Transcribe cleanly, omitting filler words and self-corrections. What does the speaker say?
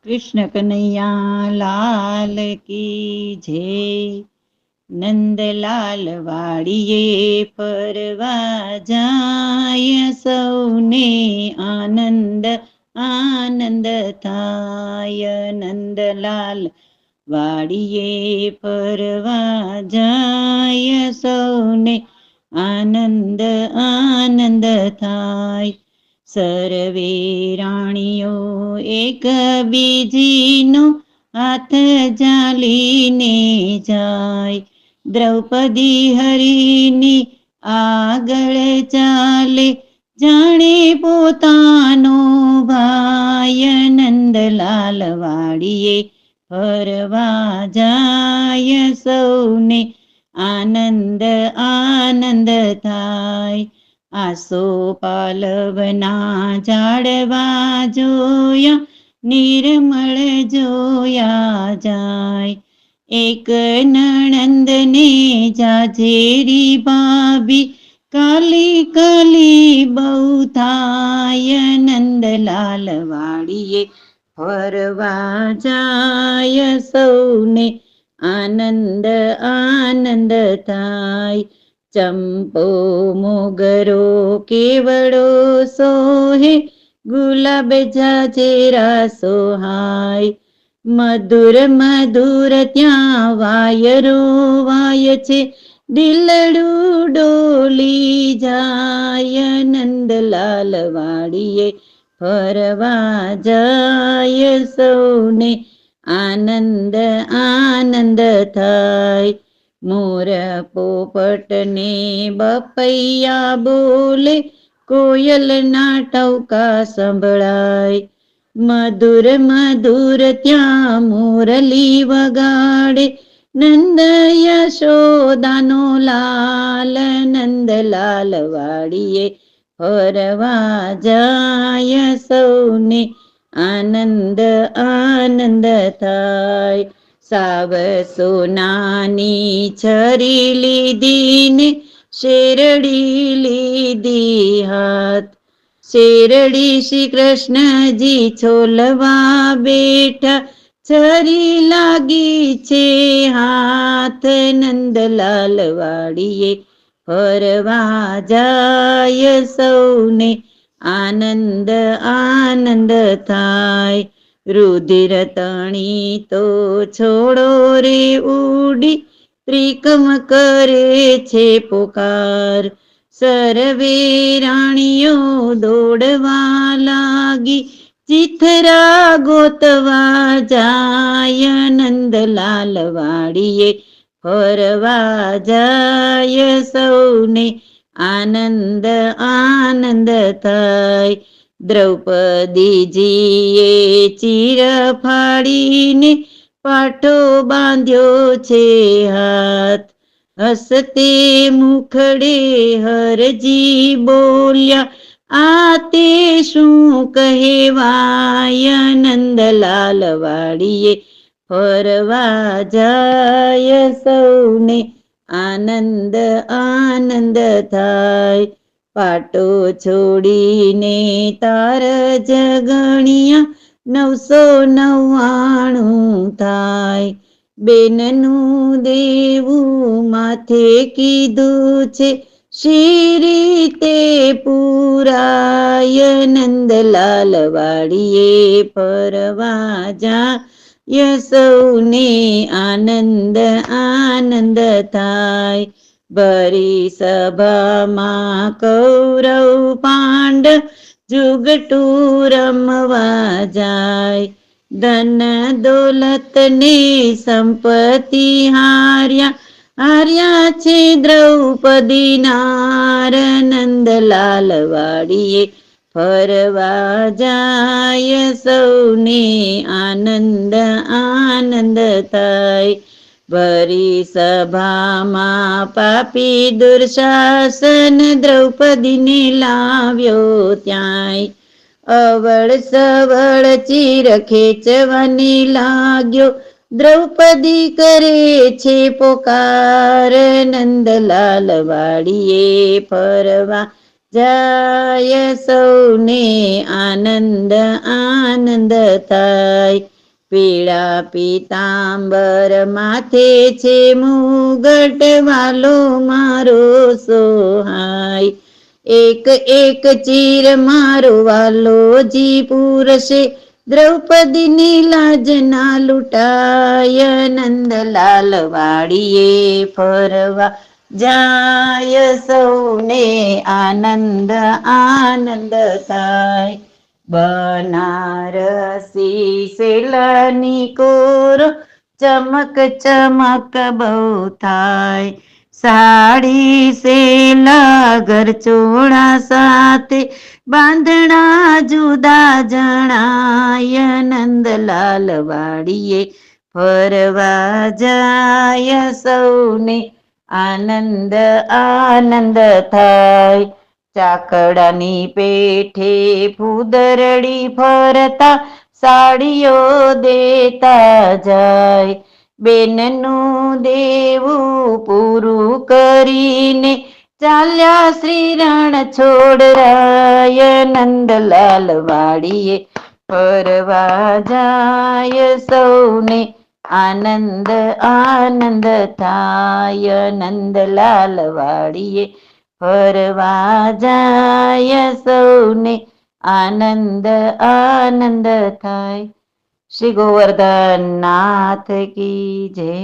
કૃષ્ણ કનૈયા લાલ કી જય. નંદલાલ વાડીએ ફરવા જાય, સૌને આનંદ આનંદ થાય. નંદલાલ વાડીએ ફરવા જાય, સૌને આનંદ આનંદ થાય. સર્વે રાણીઓ એક બીજીનો હાથ ઝાલીને જાય. દ્રૌપદી હરિની આગળ ચાલે, જાણે પોતાનો ભાઈ. નંદલાલ વાડીએ ફરવા જાય, સૌને આનંદ આનંદ થાય. આસો પાલવના ઝાડવા જોયા, નિર્મળ જોયા જાય. એક નણંદને જાજેરી ભાભી, કાલી કાલી બહુ થાય. નંદલાલ વાડીએ ફરવા જાય, સૌને આનંદ આનંદ થાય. ચંપો મોગરો કેવડો સોહે, ગુલાબ જાજેરા સોહાય. મધુર મધુર ત્યાં વાયરો વાય છે, દિલડું ડોલી જાય. નંદલાલ વાડીએ ફરવા જાય, સૌને આનંદ આનંદ થાય. મોર પોપટને બપૈયા બોલે, કોયલના ટહુકા સંભળાય. મધુર મધુર ત્યાં મુરલી વગાડે, નંદ યશોદાનો લાલ. નંદલાલ વાડીએ ફરવા જાય, સૌને આનંદ આનંદ થાય. સાવ સોનાની છરી લીધી ને, શેરડી લીધી હાથ. શેરડી શ્રી કૃષ્ણજી છોલવા બેઠા, છરી લાગી છે હાથ. નંદલાલ વાડીએ ફરવા જાય, સૌને આનંદ આનંદ થાય. રુધિર તણી તો છોડો રે ઉડી, ત્રિકમ કરે છે પોકાર. સર્વે રાણીઓ દોડવા લાગી, ચિથરા ગોતવા જાય. નંદલાલ વાડીએ ફરવા જાય, સૌને આનંદ આનંદ થાય. દ્રૌપદીજીએ ચીર ફાડીને, પાટો બાંધ્યો છે હાથ. હસતે મુખડે હરજી બોલ્યા, આ તે શું કહેવાય. નંદલાલ વાડીએ ફરવા જાય, સૌને આનંદ આનંદ થાય. પાટો છોડીને તાર જગણિયા, 999 થાય. બેનનું દેવું માથે કીધું છે, શી રીતે પૂરાય. નંદલાલ વાડીએ ફરવા જાય, સૌને આનંદ આનંદ થાય. ભરી સભામાં કૌરવ પાંડવ, જુગટું રમવા જાય. ધન દોલત ને સંપત્તિ હાર્યા, હાર્યા છે દ્રૌપદી નાર. નંદલાલ વાડીએ ફરવા જાય, સૌને આનંદ આનંદ થાય. ભરી સભામાં પાપી દુર્શાસન, દ્રૌપદીને લાવ્યો ત્યાંય. અવળ સવળ ચીર ખેંચવાની લાગ્યો, દ્રૌપદી કરે છે પોકાર. નંદલાલ વાડીએ ફરવા જાય, સૌને આનંદ આનંદ થાય. પીળા પીતાંબર માથે છે મુગટ વાલો મારો સોહાય એક એક ચીર મારો વાલોજી પૂરશે દ્રૌપદીની લાજ ના લૂંટાય નંદલાલ વાડીએ ફરવા જાય સૌને આનંદ આનંદ થાય બનારસી સેલની કોર ચમક ચમક બહુ થાય સાડી સેલા ગરચોળા સાથે બાંધણા જુદા જણાય નંદલાલ વાડીએ ફરવા જાય સૌને આનંદ આનંદ થાય ચાકડાની પેઠે ફૂદરડી ફરતા સાડીઓ દેતા જાય બેનનું દેવું પૂરું કરીને ચાલ્યા શ્રી રણ છોડરાય નંદલાલ વાડીએ ફરવા જાય સૌને આનંદ આનંદ થાય નંદલાલ વાડીએ ફરવા જાય સૌને આનંદ આનંદ થાય શ્રી ગોવર્ધન નાથ કી જય